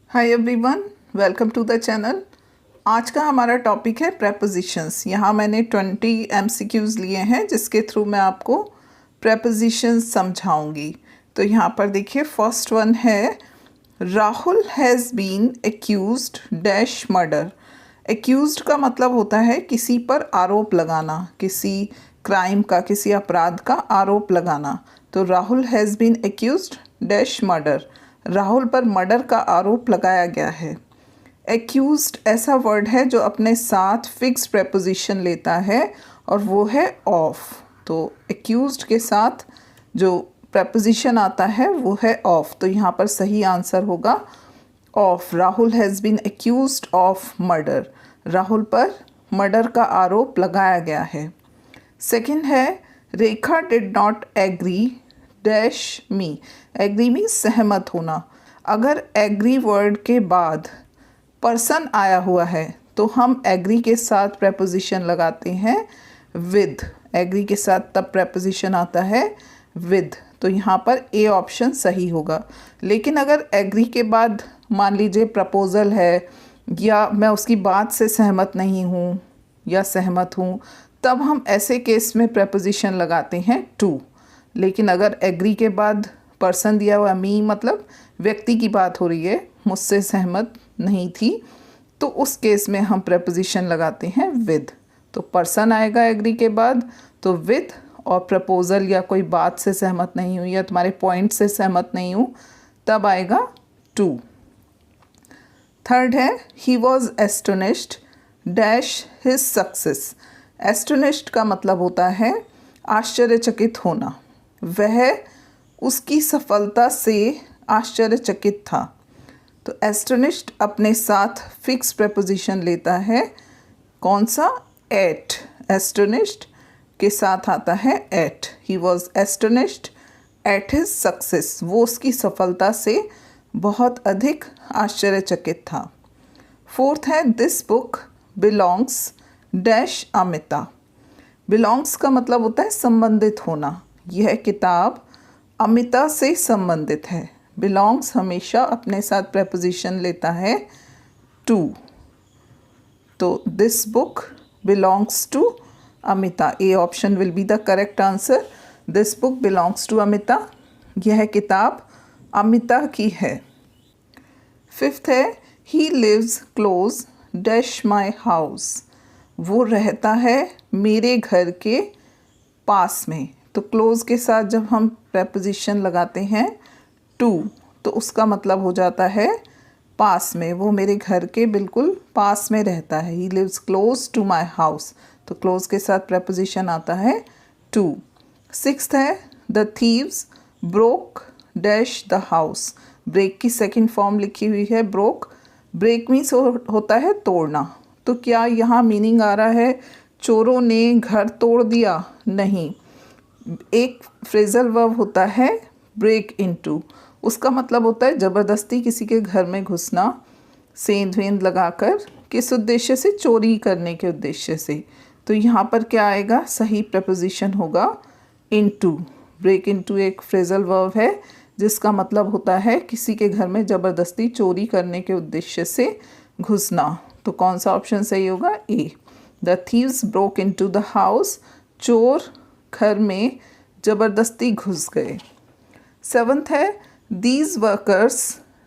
Hi everyone, welcome to the channel. आज का हमारा टॉपिक है प्रेपोजिशंस। यहाँ मैंने 20 MCQs लिए हैं जिसके थ्रू मैं आपको प्रेपोजिशंस समझाऊंगी। तो यहाँ पर देखिए, फर्स्ट वन है Rahul has been accused dash murder. Accused का मतलब होता है किसी पर आरोप लगाना, किसी क्राइम का, किसी अपराध का आरोप लगाना। तो Rahul has been accused dash murder, Rahul पर मर्डर का आरोप लगाया गया है। एक्यूज्ड ऐसा वर्ड है जो अपने साथ फिक्स प्रेपोजिशन लेता है और वो है ऑफ। तो एक्यूज्ड के साथ जो प्रेपोजिशन आता है वो है ऑफ। तो यहाँ पर सही आंसर होगा of. Rahul has been accused of murder, Rahul पर मर्डर का आरोप लगाया गया है। सेकंड है Rekha did not agree dash me. Agree means सहमत होना। अगर एग्री वर्ड के बाद पर्सन आया हुआ है तो हम एग्री के साथ प्रेपोजिशन लगाते हैं विद। एग्री के साथ तब प्रेपोजिशन आता है विद। तो यहाँ पर ए ऑप्शन सही होगा। लेकिन अगर एग्री के बाद मान लीजिए प्रपोज़ल है या मैं उसकी बात से सहमत नहीं हूँ या सहमत हूँ, तब हम ऐसे केस में प्रेपोजिशन लगाते हैं टू। लेकिन अगर एग्री के बाद पर्सन दिया हुआ मी, मतलब व्यक्ति की बात हो रही है, मुझसे सहमत नहीं थी, तो उस केस में हम प्रेपोजिशन लगाते हैं विद। तो पर्सन आएगा एग्री के बाद तो विद, और प्रपोज़ल या कोई बात से सहमत नहीं हूँ या तुम्हारे पॉइंट से सहमत नहीं हूँ तब आएगा टू। थर्ड है ही was astonished dash his success. Astonished का मतलब होता है आश्चर्यचकित होना। वह उसकी सफलता से आश्चर्यचकित था। तो एस्टोनिश्ड अपने साथ फिक्स प्रेपोजिशन लेता है। कौन सा? एट। एस्टोनिश्ड के साथ आता है at. He was astonished at his success. वो उसकी सफलता से बहुत अधिक आश्चर्यचकित था। फोर्थ है this book belongs dash Amita. Belongs का मतलब होता है संबंधित होना। यह किताब अमिता से संबंधित है। बिलोंग्स हमेशा अपने साथ प्रेपोजिशन लेता है टू। तो this book belongs to Amita. A option will be the correct answer. This book belongs to Amita. यह किताब अमिता की है। फिफ्थ है he lives close dash my house. वो रहता है मेरे घर के पास में। तो क्लोज के साथ जब हम प्रेपोजिशन लगाते हैं टू तो उसका मतलब हो जाता है पास में। वो मेरे घर के बिल्कुल पास में रहता है। He lives close to my house. तो क्लोज के साथ प्रेपोजिशन आता है टू। सिक्स्थ है the thieves broke dash the house. Break की सेकंड फॉर्म लिखी हुई है ब्रोक। ब्रेक मीन्स होता है तोड़ना। तो क्या यहाँ मीनिंग आ रहा है चोरों ने घर तोड़ दिया? नहीं। एक फ्रेजल वर्ब होता है ब्रेक इनटू। उसका मतलब होता है ज़बरदस्ती किसी के घर में घुसना, सेंध वेंध लगाकर, किस उद्देश्य से? चोरी करने के उद्देश्य से। तो यहाँ पर क्या आएगा? सही प्रपोजिशन होगा इनटू। ब्रेक इनटू एक फ्रेजल वर्ब है जिसका मतलब होता है किसी के घर में ज़बरदस्ती चोरी करने के उद्देश्य से घुसना। तो कौन सा ऑप्शन सही होगा? A. The thieves broke into the house. चोर घर में ज़बरदस्ती घुस गए। सेवंथ है these workers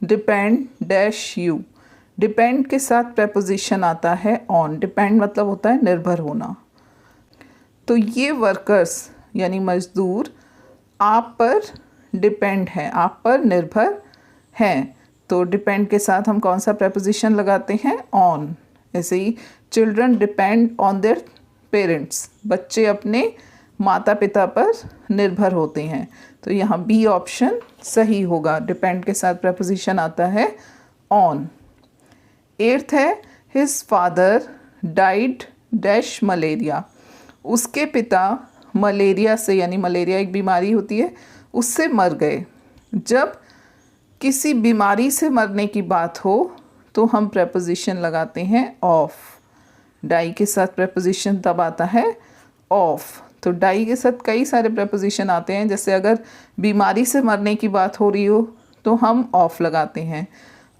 depend dash you. Depend के साथ प्रेपोजिशन आता है ऑन। डिपेंड मतलब होता है निर्भर होना। तो ये वर्कर्स यानी मजदूर आप पर डिपेंड हैं, आप पर निर्भर हैं। तो डिपेंड के साथ हम कौन सा प्रेपोजिशन लगाते हैं? ऑन। ऐसे ही children depend on their parents. बच्चे अपने माता पिता पर निर्भर होते हैं। तो यहाँ बी ऑप्शन सही होगा। डिपेंड के साथ प्रेपोजिशन आता है ऑन। एट्थ है his father died dash malaria. उसके पिता मलेरिया से, यानी मलेरिया एक बीमारी होती है, उससे मर गए। जब किसी बीमारी से मरने की बात हो तो हम प्रेपोजिशन लगाते हैं ऑफ। डाई के साथ प्रेपोजिशन तब आता है ऑफ। तो डाई के साथ कई सारे प्रेपोजिशन आते हैं। जैसे अगर बीमारी से मरने की बात हो रही हो तो हम ऑफ लगाते हैं।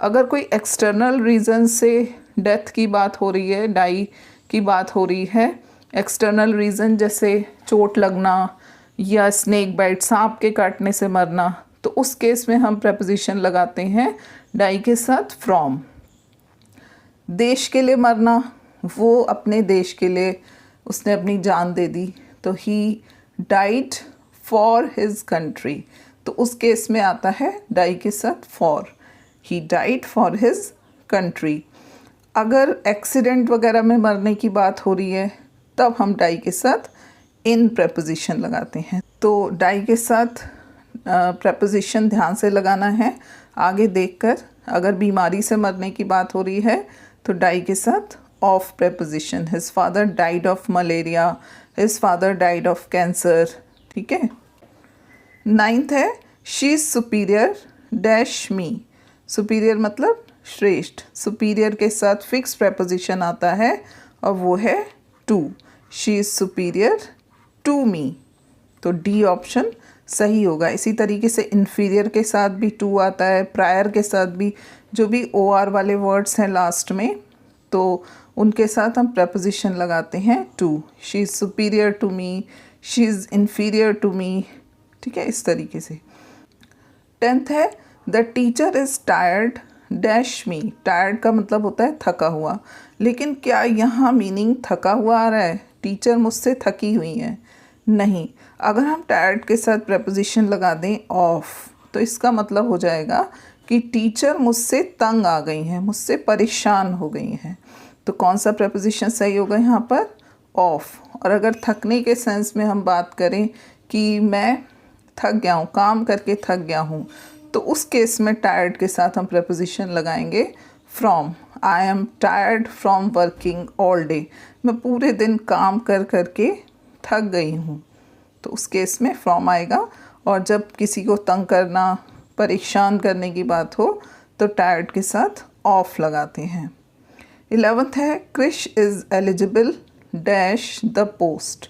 अगर कोई एक्सटर्नल रीज़न से डेथ की बात हो रही है, डाई की बात हो रही है, एक्सटर्नल रीज़न जैसे चोट लगना या स्नेक बाइट, सांप के काटने से मरना, तो उस केस में हम प्रेपोजिशन लगाते हैं डाई के साथ फ्रॉम। देश के लिए मरना, वो अपने देश के लिए उसने अपनी जान दे दी, तो he died for his country, तो उस केस में आता है डाई के साथ for, he died for his country. अगर एक्सीडेंट वगैरह में मरने की बात हो रही है तब हम डाई के साथ इन प्रेपोजिशन लगाते हैं। तो डाई के साथ प्रेपोजिशन ध्यान से लगाना है आगे देखकर। अगर बीमारी से मरने की बात हो रही है तो डाई के साथ of preposition, his father died of malaria, his father died of cancer. ठीक है। 9th है she is superior dash me. Superior मतलब श्रेष्ठ, सुपीरियर के साथ फिक्स प्रेपोजिशन आता है और वो है to. She is superior to me, तो डी ऑप्शन सही होगा। इसी तरीके से इन्फीरियर के साथ भी टू आता है, प्रायर के साथ भी, जो भी ओ आर वाले वर्ड्स हैं लास्ट में, तो उनके साथ हम प्रेपोजिशन लगाते हैं to. She is superior to me, she is inferior to me. ठीक है, इस तरीके से। 10th है the teacher is tired dash me. Tired का मतलब होता है थका हुआ, लेकिन क्या यहाँ मीनिंग थका हुआ आ रहा है? टीचर मुझसे थकी हुई है? नहीं। अगर हम टायर्ड के साथ प्रेपोजिशन लगा दें ऑफ, तो इसका मतलब हो जाएगा कि टीचर मुझसे तंग आ गई हैं, मुझसे परेशान हो गई हैं। तो कौन सा प्रेपोजिशन सही होगा यहाँ पर? ऑफ। और अगर थकने के सेंस में हम बात करें कि मैं थक गया हूँ, काम करके थक गया हूँ, तो उस केस में टायर्ड के साथ हम प्रेपोजिशन लगाएंगे from. I am tired from working all day. मैं पूरे दिन काम कर करके थक गई हूँ, तो उस केस में फ्रॉम आएगा। और जब किसी को तंग करना, परेशान करने की बात हो तो टायर्ड के साथ ऑफ लगाते हैं। 11th है Krish is eligible dash the post.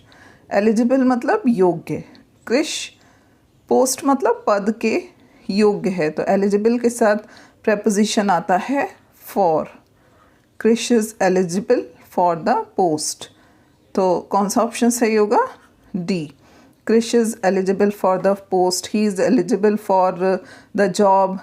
Eligible मतलब योग्य, क्रिश पोस्ट मतलब पद के योग्य है, तो एलिजिबल के साथ प्रेपोजिशन आता है for. Krish is eligible for the post, तो कौन सा ऑप्शन सही होगा? D. Krish is eligible for the post, he is eligible for the job.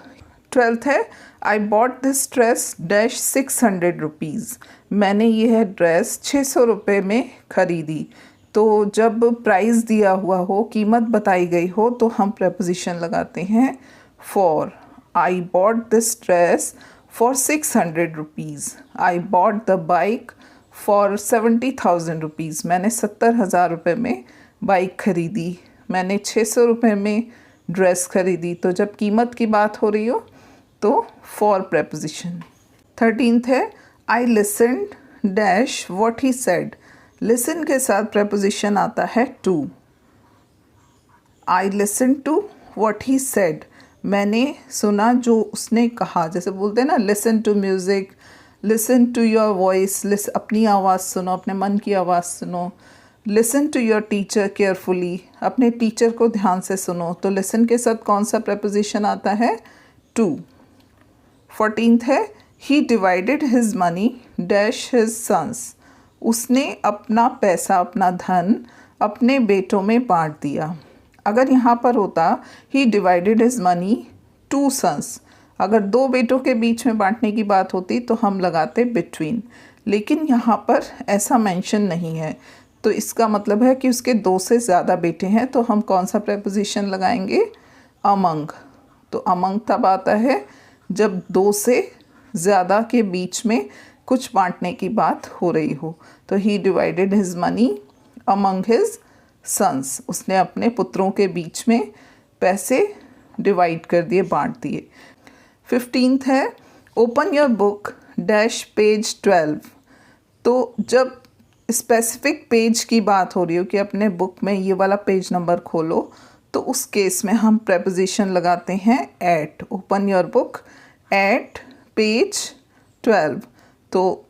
12th है I bought this dress dash 600 rupees. मैंने यह ड्रेस 600 रुपये में ख़रीदी। तो जब प्राइस दिया हुआ हो, कीमत बताई गई हो, तो हम प्रेपोजिशन लगाते हैं for. I bought this dress for 600 rupees. I bought the bike for 70,000 rupees. मैंने 70,000 रुपये में बाइक खरीदी। मैंने 600 रुपये में ड्रेस खरीदी। तो जब कीमत की बात हो रही हो तो फॉर प्रेपोजिशन। 13th है I listened dash what he said. Listen के साथ प्रेपोजिशन आता है to. I listen to what he said. मैंने सुना जो उसने कहा। जैसे बोलते हैं ना, listen to music, listen to your voice, अपनी आवाज़ सुनो, अपने मन की आवाज़ सुनो। Listen to your teacher carefully, अपने टीचर को ध्यान से सुनो। तो लिसन के साथ कौन सा प्रेपोजिशन आता है? टू। 14th है he divided his money dash his sons. उसने अपना पैसा, अपना धन अपने बेटों में बांट दिया। अगर यहाँ पर होता he divided his money to sons, अगर दो बेटों के बीच में बांटने की बात होती तो हम लगाते बिटवीन, लेकिन यहाँ पर ऐसा मेंशन नहीं है, तो इसका मतलब है कि उसके दो से ज़्यादा बेटे हैं। तो हम कौन सा प्रेपोजिशन लगाएंगे? अमंग। तो अमंग तब आता है जब दो से ज़्यादा के बीच में कुछ बांटने की बात हो रही हो। तो he divided his money among his sons. उसने अपने पुत्रों के बीच में पैसे डिवाइड कर दिए, बांट दिए। 15th है open your book dash page 12। तो जब स्पेसिफिक पेज की बात हो रही हो कि अपने बुक में ये वाला पेज नंबर खोलो, तो उस केस में हम प्रेपोजिशन लगाते हैं at. Open your book at page 12, तो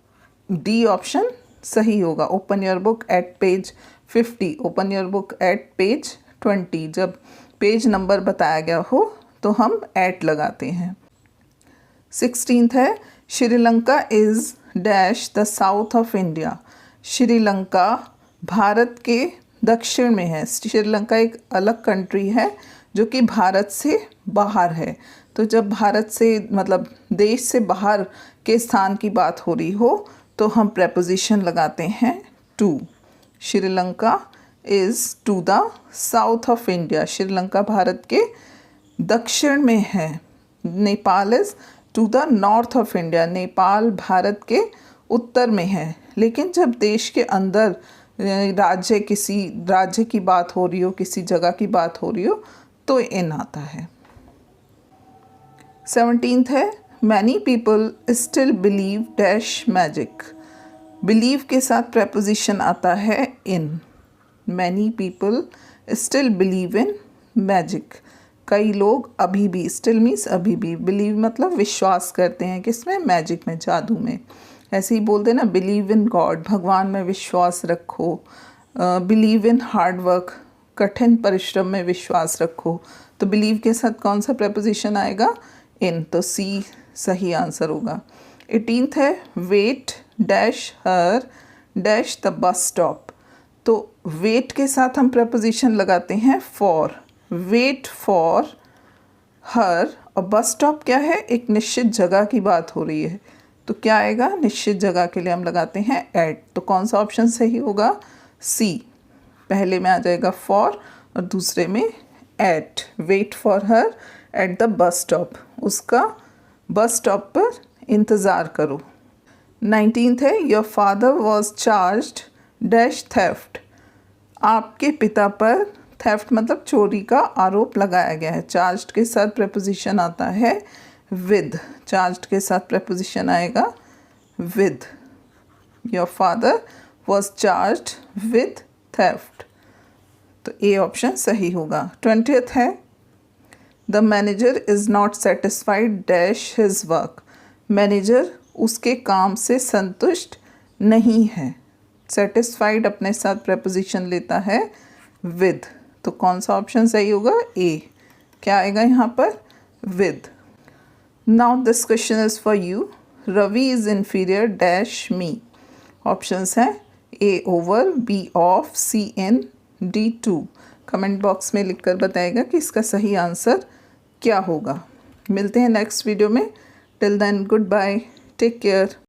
डी ऑप्शन सही होगा। Open your book at page 50, open your book at page 20। जब पेज नंबर बताया गया हो तो हम एट लगाते हैं। 16th है Sri Lanka is dash the south of India. Sri Lanka Bharat के दक्षिण में है। श्रीलंका एक अलग कंट्री है जो कि भारत से बाहर है। तो जब भारत से मतलब देश से बाहर के स्थान की बात हो रही हो तो हम प्रेपोजिशन लगाते हैं to. Sri Lanka is to the south of India. Sri Lanka Bharat के दक्षिण में है। Nepal is to the north of India. Nepal Bharat के उत्तर में है। लेकिन जब देश के अंदर किसी राज्य की बात हो रही हो, किसी जगह की बात हो रही हो तो इन आता है। 17th है many people still believe dash magic. Believe के साथ प्रेपोजिशन आता है in. Many people still believe in magic. कई लोग अभी भी, स्टिल मीन्स अभी भी, बिलीव मतलब विश्वास करते हैं किसमें, मैजिक में, जादू में। ऐसे ही बोलते हैं ना, बिलीव इन गॉड, भगवान में विश्वास रखो। बिलीव इन हार्ड वर्क, कठिन परिश्रम में विश्वास रखो। तो बिलीव के साथ कौन सा प्रेपोजिशन आएगा, इन। तो सी सही आंसर होगा। 18th है wait dash her dash the bus stop. तो वेट के साथ हम प्रेपोजिशन लगाते हैं फॉर। वेट फॉर हर, और बस स्टॉप क्या है, एक निश्चित जगह की बात हो रही है तो क्या आएगा, निश्चित जगह के लिए हम लगाते हैं एट। तो कौन सा ऑप्शन सही होगा, सी। पहले में आ जाएगा फॉर और दूसरे में at. Wait for her at the bus stop, उसका बस स्टॉप पर इंतज़ार करो। 19th है your father was charged dash theft. आपके पिता पर थेफ्ट मतलब चोरी का आरोप लगाया गया है। चार्ज्ड के साथ प्रेपोजिशन आता है विद। चार्ज्ड के साथ प्रेपोजिशन आएगा with. Your father was charged with theft. तो ए ऑप्शन सही होगा। 20th है the manager is not satisfied dash his work. Manager उसके काम से संतुष्ट नहीं है। सेटिस्फाइड अपने साथ प्रेपोजिशन लेता है विद। तो कौन सा ऑप्शन सही होगा, ए। क्या आएगा यहाँ पर, with. Now this question is for you. Ravi is inferior dash me. Options हैं A over, B of, C in, D to. Comment box में लिखकर बताएगा कि इसका सही आंसर क्या होगा। मिलते हैं नेक्स्ट वीडियो में। Till then good bye, take care.